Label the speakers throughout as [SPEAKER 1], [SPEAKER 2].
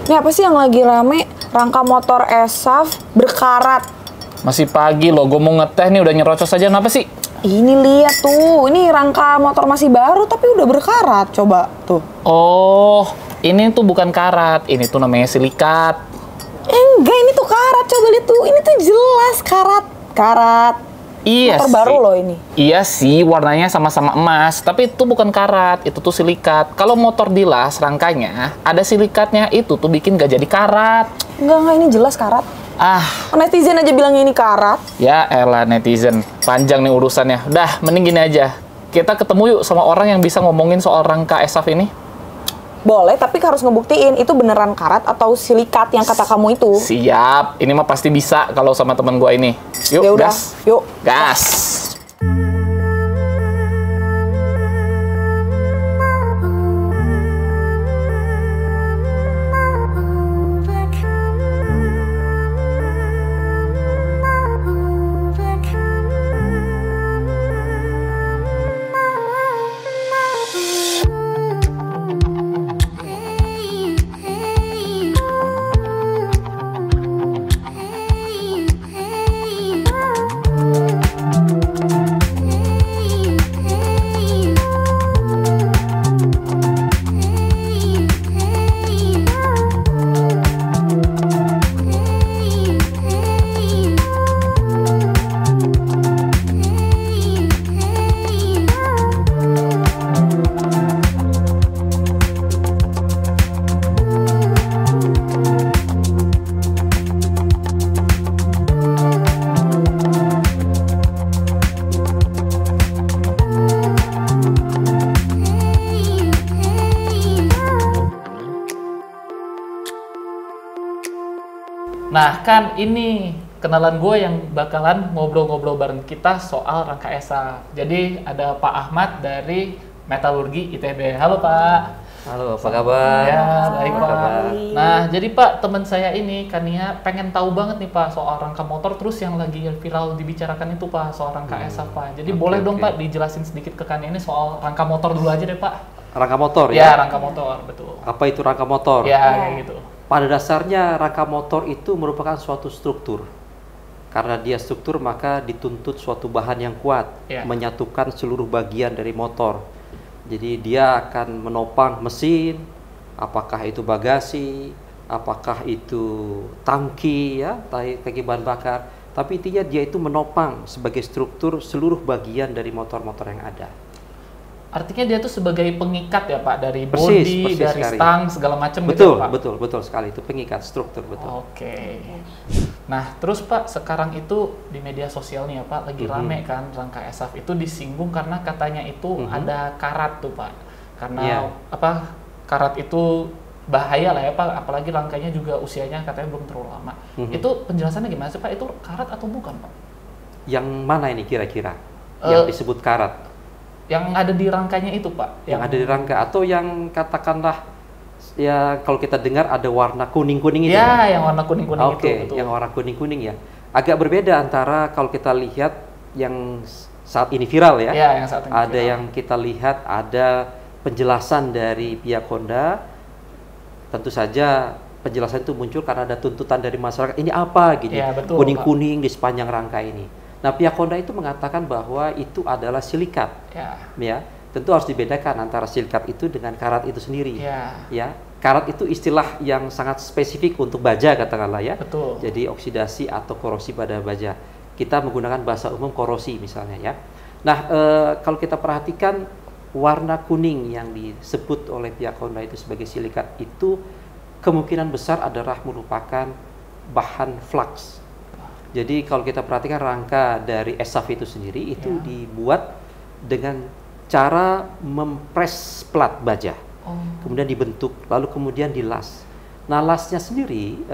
[SPEAKER 1] Ini apa sih yang lagi rame? Rangka motor ESAF berkarat.
[SPEAKER 2] Masih pagi loh, gue mau ngeteh nih udah nyerocos aja. Kenapa sih?
[SPEAKER 1] Ini lihat tuh, ini rangka motor masih baru tapi udah berkarat. Coba tuh.
[SPEAKER 2] Oh, ini tuh bukan karat, ini tuh namanya silikat.
[SPEAKER 1] Enggak, ini tuh karat. Coba lihat tuh, ini tuh jelas karat. Karat.
[SPEAKER 2] Iya
[SPEAKER 1] motor
[SPEAKER 2] sih.
[SPEAKER 1] baru loh ini.
[SPEAKER 2] Iya sih, warnanya sama-sama emas, tapi itu bukan karat, itu tuh silikat. Kalau motor dilas rangkanya ada silikatnya, itu tuh bikin gak jadi karat.
[SPEAKER 1] Enggak, ini jelas karat.
[SPEAKER 2] Ah,
[SPEAKER 1] Netizen aja bilang ini karat.
[SPEAKER 2] ya elah netizen, panjang nih urusannya. Udah, mending gini aja. Kita ketemu yuk sama orang yang bisa ngomongin soal rangka ESAF ini.
[SPEAKER 1] Boleh, tapi harus ngebuktiin itu beneran karat atau silikat yang kata kamu itu.
[SPEAKER 2] Siap, ini mah pasti bisa kalau sama temen gua ini. Yuk,
[SPEAKER 1] Ya udah,
[SPEAKER 2] gas.
[SPEAKER 1] yuk.
[SPEAKER 2] Gas. Nah, kan ini kenalan gue yang bakalan ngobrol-ngobrol bareng kita soal rangka ESAF. Jadi ada Pak Ahmad dari Metalurgi ITB. Halo Pak.
[SPEAKER 3] Halo, apa kabar?
[SPEAKER 2] Ya, baik
[SPEAKER 3] Apa
[SPEAKER 2] Pak.
[SPEAKER 3] kabar?
[SPEAKER 2] Nah, jadi Pak, teman saya ini Kania pengen tahu banget nih Pak soal rangka motor, terus yang lagi viral dibicarakan itu Pak soal rangka ESAF Pak. Jadi
[SPEAKER 3] Oke,
[SPEAKER 2] boleh dong
[SPEAKER 3] oke.
[SPEAKER 2] Pak dijelasin sedikit ke Kania ini soal rangka motor dulu aja deh Pak.
[SPEAKER 3] Rangka motor
[SPEAKER 2] Ya,
[SPEAKER 3] ya?
[SPEAKER 2] rangka motor, betul.
[SPEAKER 3] Apa itu rangka motor?
[SPEAKER 2] Ya, kayak gitu.
[SPEAKER 3] Pada dasarnya rangka motor itu merupakan suatu struktur. Karena dia struktur maka dituntut suatu bahan yang kuat,
[SPEAKER 2] Ya.
[SPEAKER 3] menyatukan seluruh bagian dari motor. Jadi dia akan menopang mesin, apakah itu bagasi, apakah itu tangki ya, tangki bahan bakar. Tapi intinya dia itu menopang sebagai struktur seluruh bagian dari motor-motor yang ada.
[SPEAKER 2] Artinya dia tuh sebagai pengikat ya Pak, dari
[SPEAKER 3] Persis,
[SPEAKER 2] bodi,
[SPEAKER 3] persis
[SPEAKER 2] dari
[SPEAKER 3] sekali.
[SPEAKER 2] stang, segala macam gitu
[SPEAKER 3] Betul,
[SPEAKER 2] ya Pak?
[SPEAKER 3] betul sekali. Itu pengikat struktur, betul.
[SPEAKER 2] Oke. Nah, terus Pak, sekarang itu di media sosial nih ya Pak, lagi rame kan rangka ESAF itu disinggung karena katanya itu ada karat tuh Pak. Karena
[SPEAKER 3] Iya.
[SPEAKER 2] apa, karat itu bahaya lah ya Pak, apalagi rangkanya juga usianya katanya belum terlalu lama. Itu penjelasannya gimana sih Pak, itu karat atau bukan Pak?
[SPEAKER 3] Yang mana ini kira-kira? Yang disebut karat?
[SPEAKER 2] Yang ada di rangkanya itu Pak?
[SPEAKER 3] Yang ada di rangka atau yang katakanlah ya kalau kita dengar ada warna kuning-kuning itu?
[SPEAKER 2] Ya, yang warna kuning-kuning itu.
[SPEAKER 3] Oke,
[SPEAKER 2] Betul.
[SPEAKER 3] yang warna kuning-kuning ya. Agak berbeda antara kalau kita lihat yang saat ini viral ya.
[SPEAKER 2] Ya, yang saat ini
[SPEAKER 3] Ada
[SPEAKER 2] viral.
[SPEAKER 3] yang kita lihat ada penjelasan dari pihak Honda. Tentu saja penjelasan itu muncul karena ada tuntutan dari masyarakat. Ini apa gitu?
[SPEAKER 2] Ya, betul,
[SPEAKER 3] Kuning-kuning di sepanjang rangka ini. Nah, pihak Honda itu mengatakan bahwa itu adalah silikat. Ya, tentu harus dibedakan antara silikat itu dengan karat itu sendiri. Ya, karat itu istilah yang sangat spesifik untuk baja katakanlah ya.
[SPEAKER 2] Betul.
[SPEAKER 3] Jadi oksidasi atau korosi pada baja. Kita menggunakan bahasa umum korosi misalnya ya. Nah, kalau kita perhatikan warna kuning yang disebut oleh pihak Honda itu sebagai silikat itu kemungkinan besar adalah merupakan bahan flux. Jadi kalau kita perhatikan rangka dari ESAF itu sendiri itu dibuat dengan cara mempres plat baja, kemudian dibentuk, lalu kemudian dilas. Nah, lasnya sendiri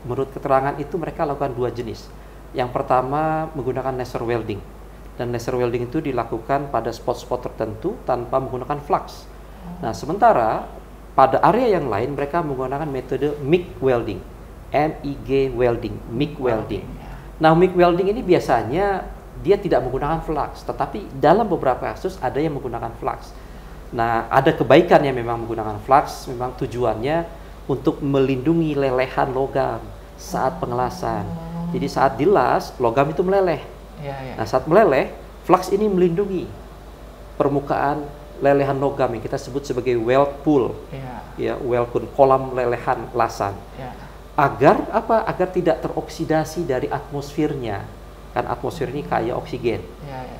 [SPEAKER 3] menurut keterangan itu mereka lakukan dua jenis. Yang pertama menggunakan laser welding, dan laser welding itu dilakukan pada spot-spot tertentu tanpa menggunakan flux. Nah, sementara pada area yang lain mereka menggunakan metode MIG welding, MIG welding, MIG welding. Nah, MIG welding ini biasanya dia tidak menggunakan flux, tetapi dalam beberapa kasus ada yang menggunakan flux. Nah, ada kebaikannya memang menggunakan flux, memang tujuannya untuk melindungi lelehan logam saat pengelasan. Jadi saat dilas, logam itu meleleh. Nah, saat meleleh, flux ini melindungi permukaan lelehan logam yang kita sebut sebagai weld pool. Ya, weld pool, kolam lelehan lasan. Agar apa? Agar tidak teroksidasi dari atmosfernya. Kan atmosfer ini kaya oksigen.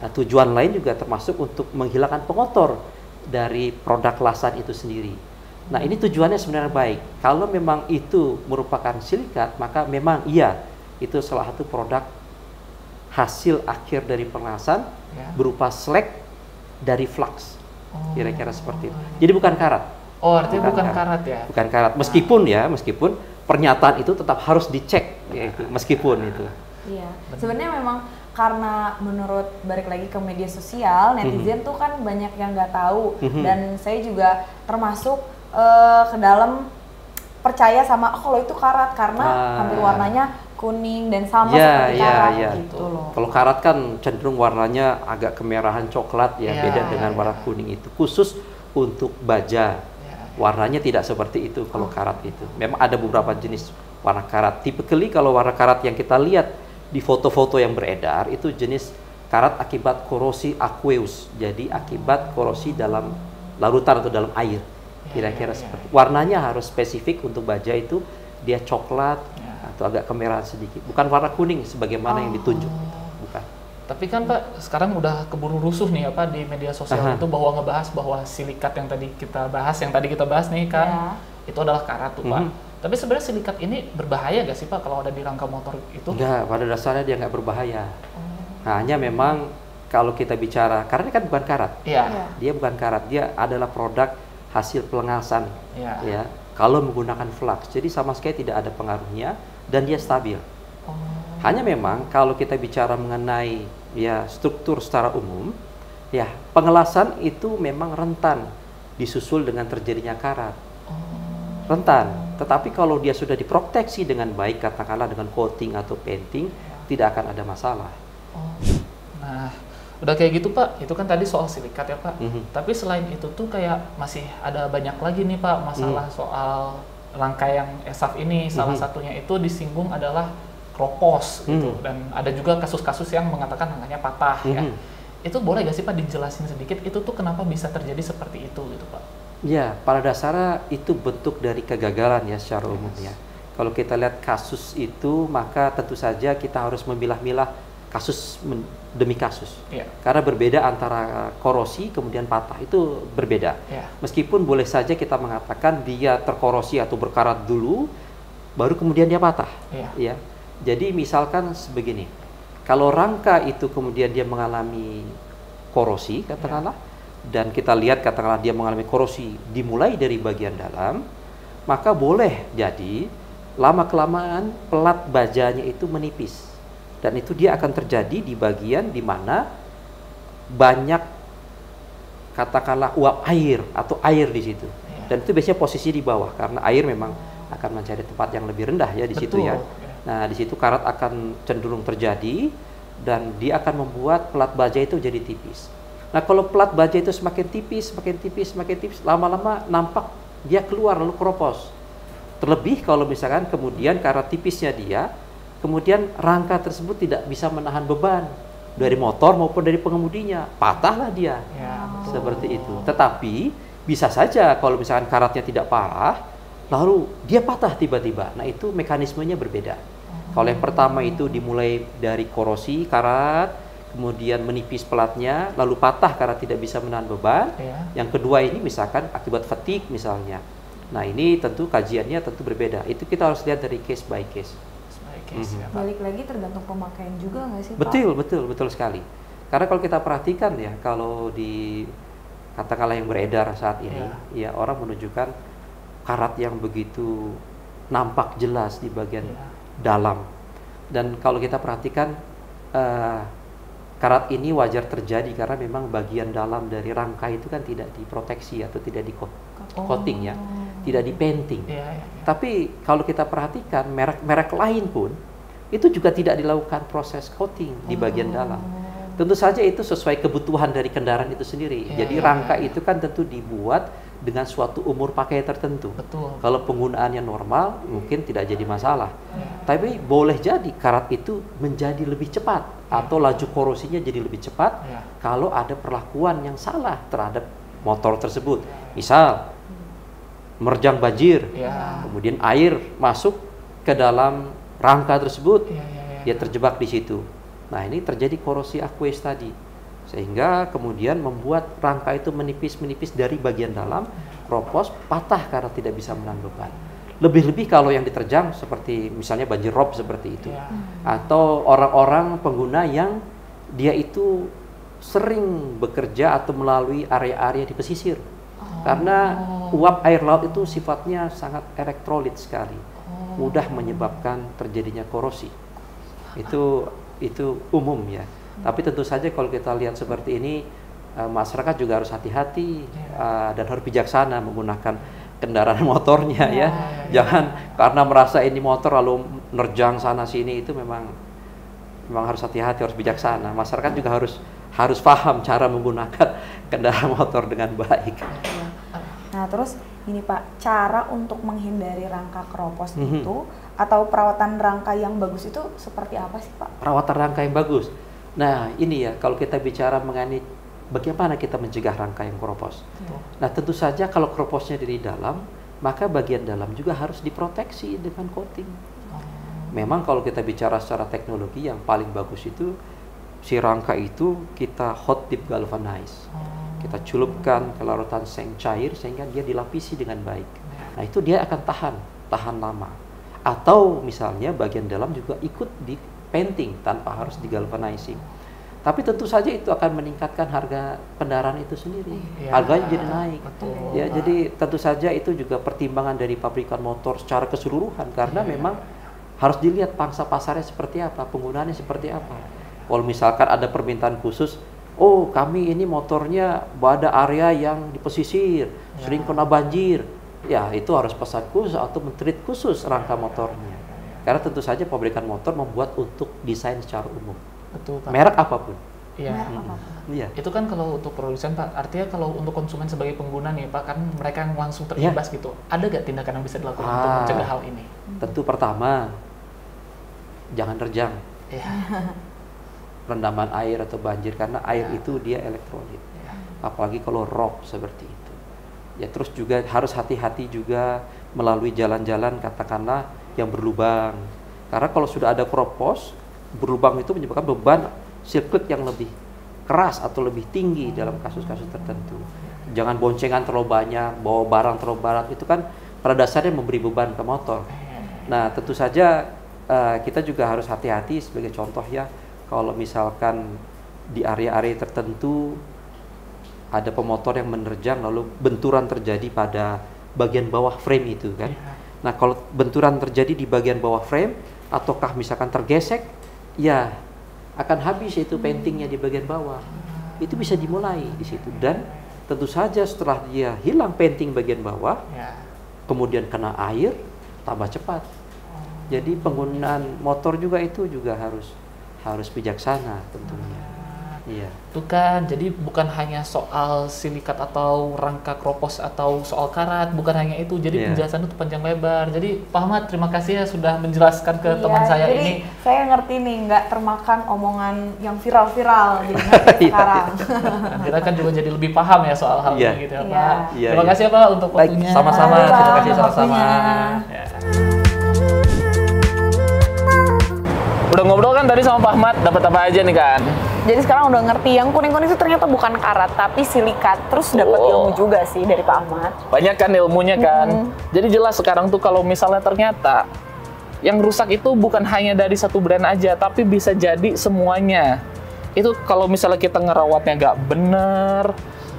[SPEAKER 3] Nah, tujuan lain juga termasuk untuk menghilangkan pengotor dari produk lasan itu sendiri. Nah, ini tujuannya sebenarnya baik. Kalau memang itu merupakan silikat, maka memang iya, itu salah satu produk hasil akhir dari pengelasan berupa slag dari flux. Kira-kira seperti itu. Jadi bukan karat.
[SPEAKER 2] Oh, artinya bukan karat ya?
[SPEAKER 3] Bukan karat. Meskipun pernyataan itu tetap harus dicek, ya, meskipun itu.
[SPEAKER 1] Iya. Sebenarnya memang karena menurut balik lagi ke media sosial, netizen tuh kan banyak yang nggak tahu, dan saya juga termasuk ke dalam percaya sama kalau itu karat karena hampir warnanya kuning dan sama seperti karat gitu loh.
[SPEAKER 3] Kalau karat kan cenderung warnanya agak kemerahan coklat ya, beda dengan warna kuning itu. Khusus untuk baja, warnanya tidak seperti itu kalau karat itu. Memang ada beberapa jenis warna karat. Typically kalau warna karat yang kita lihat di foto-foto yang beredar itu jenis karat akibat korosi aqueous. Jadi akibat korosi dalam larutan atau dalam air. Kira-kira seperti. Warnanya harus spesifik untuk baja itu dia coklat atau agak kemerahan sedikit, bukan warna kuning sebagaimana yang ditunjuk, bukan.
[SPEAKER 2] Tapi kan Pak, sekarang udah keburu rusuh nih apa di media sosial itu bahwa ngebahas bahwa silikat yang tadi kita bahas nih kan, itu adalah karat tuh Pak. Tapi sebenarnya silikat ini berbahaya gak sih Pak kalau ada di rangka motor itu?
[SPEAKER 3] Enggak, pada dasarnya dia nggak berbahaya. Hanya memang kalau kita bicara, karena ini kan bukan karat, dia bukan karat, dia adalah produk hasil pelengkasan, ya. Kalau menggunakan flux, jadi sama sekali tidak ada pengaruhnya dan dia stabil. Hanya memang kalau kita bicara mengenai ya struktur secara umum, ya pengelasan itu memang rentan disusul dengan terjadinya karat. Rentan. Tetapi kalau dia sudah diproteksi dengan baik, katakanlah dengan coating atau painting, tidak akan ada masalah.
[SPEAKER 2] Nah, udah kayak gitu Pak, itu kan tadi soal silikat ya Pak. Tapi selain itu tuh kayak masih ada banyak lagi nih Pak masalah soal rangkaian ESAF ini. Salah satunya itu disinggung adalah kropos gitu, dan ada juga kasus-kasus yang mengatakan rangkanya patah ya. Itu boleh gak sih Pak dijelasin sedikit itu tuh kenapa bisa terjadi seperti itu gitu Pak?
[SPEAKER 3] Ya, pada dasarnya itu bentuk dari kegagalan ya secara umum ya. Kalau kita lihat kasus itu, maka tentu saja kita harus memilah-milah kasus demi kasus. Karena berbeda antara korosi kemudian patah, itu berbeda. Meskipun boleh saja kita mengatakan dia terkorosi atau berkarat dulu, baru kemudian dia patah. Ya. Jadi misalkan sebegini, kalau rangka itu kemudian dia mengalami korosi, katakanlah, dan kita lihat katakanlah dia mengalami korosi dimulai dari bagian dalam, maka boleh jadi lama-kelamaan pelat bajanya itu menipis. Dan itu dia akan terjadi di bagian di mana banyak katakanlah uap air atau air di situ. Dan itu biasanya posisi di bawah karena air memang akan mencari tempat yang lebih rendah ya di situ ya. Nah, di situ karat akan cenderung terjadi dan dia akan membuat pelat baja itu jadi tipis. Nah, kalau pelat baja itu semakin tipis, lama-lama nampak dia keluar lalu keropos. Terlebih kalau misalkan kemudian karena tipisnya dia, kemudian rangka tersebut tidak bisa menahan beban dari motor maupun dari pengemudinya, patahlah dia. Seperti itu. Tetapi bisa saja kalau misalkan karatnya tidak parah, lalu dia patah tiba-tiba. Nah, itu mekanismenya berbeda. Kalau yang pertama itu dimulai dari korosi karat, kemudian menipis pelatnya, lalu patah karena tidak bisa menahan beban. Yang kedua ini misalkan akibat fatigue misalnya. Nah, ini tentu kajiannya tentu berbeda. Itu kita harus lihat dari case by case.
[SPEAKER 1] Balik lagi tergantung pemakaian juga nggak sih Pak?
[SPEAKER 3] Betul sekali. Karena kalau kita perhatikan ya, kalau di katakanlah yang beredar saat ini, ya orang menunjukkan karat yang begitu nampak jelas di bagian dalam. Dan kalau kita perhatikan karat ini wajar terjadi karena memang bagian dalam dari rangka itu kan tidak diproteksi atau tidak di coating ya, tidak di painting. Tapi kalau kita perhatikan merek-merek lain pun itu juga tidak dilakukan proses coating di bagian dalam. Tentu saja itu sesuai kebutuhan dari kendaraan itu sendiri. Jadi rangka itu kan tentu dibuat dengan suatu umur pakai tertentu.
[SPEAKER 2] Betul.
[SPEAKER 3] Kalau penggunaannya normal, mungkin tidak jadi masalah. Tapi boleh jadi karat itu menjadi lebih cepat atau laju korosinya jadi lebih cepat kalau ada perlakuan yang salah terhadap motor tersebut. Misal, menerjang banjir, kemudian air masuk ke dalam rangka tersebut, dia terjebak di situ. Nah, ini terjadi korosi aqueous tadi. Sehingga kemudian membuat rangka itu menipis-menipis dari bagian dalam, keropos, patah karena tidak bisa menahan beban. Lebih-lebih kalau yang diterjang seperti misalnya banjir rob seperti itu. Atau orang-orang pengguna yang dia itu sering bekerja atau melalui area-area di pesisir. Karena uap air laut itu sifatnya sangat elektrolit sekali. Mudah menyebabkan terjadinya korosi. Itu umum ya. Tapi tentu saja kalau kita lihat seperti ini, masyarakat juga harus hati-hati dan harus bijaksana menggunakan kendaraan motornya ya. Jangan karena merasa ini motor lalu nerjang sana sini, itu memang harus hati-hati, harus bijaksana. Masyarakat juga harus paham cara menggunakan kendaraan motor dengan baik.
[SPEAKER 1] Nah, terus ini Pak, cara untuk menghindari rangka keropos itu atau perawatan rangka yang bagus itu seperti apa sih Pak?
[SPEAKER 3] Perawatan rangka yang bagus. Nah, ini ya, kalau kita bicara mengenai bagaimana kita mencegah rangka yang keropos. Nah, tentu saja kalau keroposnya di dalam, maka bagian dalam juga harus diproteksi dengan coating. Memang kalau kita bicara secara teknologi, yang paling bagus itu si rangka itu kita hot dip galvanize. Kita celupkan ke larutan seng cair sehingga dia dilapisi dengan baik. Nah, itu dia akan tahan lama. Atau misalnya bagian dalam juga ikut di painting tanpa harus digalvanizing. Tapi tentu saja itu akan meningkatkan harga kendaraan itu sendiri. Harganya jadi naik. Ya, jadi tentu saja itu juga pertimbangan dari pabrikan motor secara keseluruhan, karena memang harus dilihat pangsa pasarnya seperti apa, penggunaannya seperti apa. Kalau misalkan ada permintaan khusus, oh kami ini motornya ada area yang di pesisir, sering kena banjir, ya itu harus pesan khusus atau mentreat khusus rangka motornya. Karena tentu saja pabrikan motor membuat untuk desain secara umum.
[SPEAKER 2] Betul, Pak.
[SPEAKER 3] Merek apapun.
[SPEAKER 2] Iya.
[SPEAKER 3] Iya.
[SPEAKER 2] Itu kan kalau untuk produsen, Pak. Artinya kalau untuk konsumen sebagai pengguna nih, Pak, kan mereka yang langsung terimbas gitu. Ada nggak tindakan yang bisa dilakukan untuk mencegah hal ini?
[SPEAKER 3] Tentu pertama, jangan terjang. Rendaman air atau banjir, karena air itu dia elektrolit. Apalagi kalau rob seperti itu. Ya, terus juga harus hati-hati juga melalui jalan-jalan katakanlah yang berlubang. Karena kalau sudah ada keropos, berlubang itu menyebabkan beban sirkuit yang lebih keras atau lebih tinggi dalam kasus-kasus tertentu. Jangan boncengan terlalu banyak, bawa barang terlalu berat, itu kan pada dasarnya memberi beban ke motor. Nah, tentu saja kita juga harus hati-hati. Sebagai contoh ya, kalau misalkan di area-area tertentu ada pemotor yang menerjang lalu benturan terjadi pada bagian bawah frame itu kan. Nah, kalau benturan terjadi di bagian bawah frame ataukah misalkan tergesek, ya akan habis itu paintingnya di bagian bawah. Itu bisa dimulai di situ, dan tentu saja setelah dia hilang painting bagian bawah, kemudian kena air, tambah cepat. Jadi penggunaan motor juga itu juga harus bijaksana tentunya. Iya.
[SPEAKER 2] Itu kan, jadi bukan hanya soal silikat atau rangka keropos atau soal karat, bukan hanya itu. Jadi penjelasan itu panjang lebar. Jadi Pak Ahmad, terima kasih ya sudah menjelaskan ke teman saya
[SPEAKER 1] jadi
[SPEAKER 2] ini.
[SPEAKER 1] Saya ngerti nih, nggak termakan omongan yang viral-viral jadi ngerti sekarang.
[SPEAKER 2] Dan kita kan juga jadi lebih paham ya soal hal ini gitu ya Pak. Terima kasih ya Pak untuk waktunya.
[SPEAKER 3] Sama-sama, terima kasih sama-sama.
[SPEAKER 2] Udah ngobrol kan tadi sama Pak Ahmad, dapat apa aja nih kan?
[SPEAKER 1] Jadi sekarang udah ngerti yang kuning-kuning itu ternyata bukan karat tapi silikat. Terus dapat ilmu juga sih dari Pak Ahmad.
[SPEAKER 2] Banyak kan ilmunya kan. Jadi jelas sekarang tuh kalau misalnya ternyata yang rusak itu bukan hanya dari satu brand aja, tapi bisa jadi semuanya. Itu kalau misalnya kita ngerawatnya nggak bener,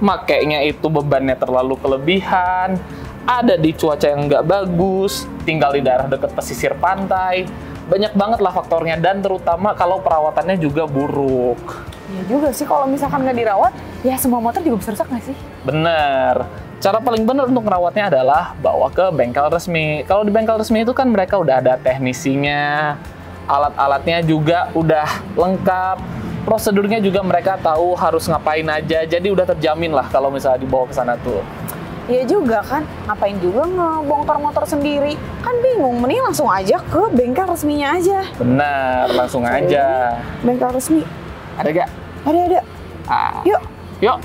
[SPEAKER 2] makainya itu bebannya terlalu kelebihan, ada di cuaca yang nggak bagus, tinggal di daerah dekat pesisir pantai. Banyak banget lah faktornya, dan terutama kalau perawatannya juga buruk.
[SPEAKER 1] Ya juga sih, kalau misalkan nggak dirawat, ya semua motor juga bisa rusak nggak sih?
[SPEAKER 2] Bener. Cara paling benar untuk merawatnya adalah bawa ke bengkel resmi. Kalau di bengkel resmi itu kan mereka udah ada teknisinya, alat-alatnya juga udah lengkap, prosedurnya juga mereka tahu harus ngapain aja, jadi udah terjamin lah kalau misalnya dibawa ke sana tuh.
[SPEAKER 1] Iya juga kan, ngapain juga ngebongkar motor sendiri? Kan bingung, mending langsung aja ke bengkel resminya aja.
[SPEAKER 2] Benar, langsung aja.
[SPEAKER 1] Bengkel resmi.
[SPEAKER 2] Ada gak?
[SPEAKER 1] Ada.
[SPEAKER 2] Ah.
[SPEAKER 1] Yuk.
[SPEAKER 2] Yuk.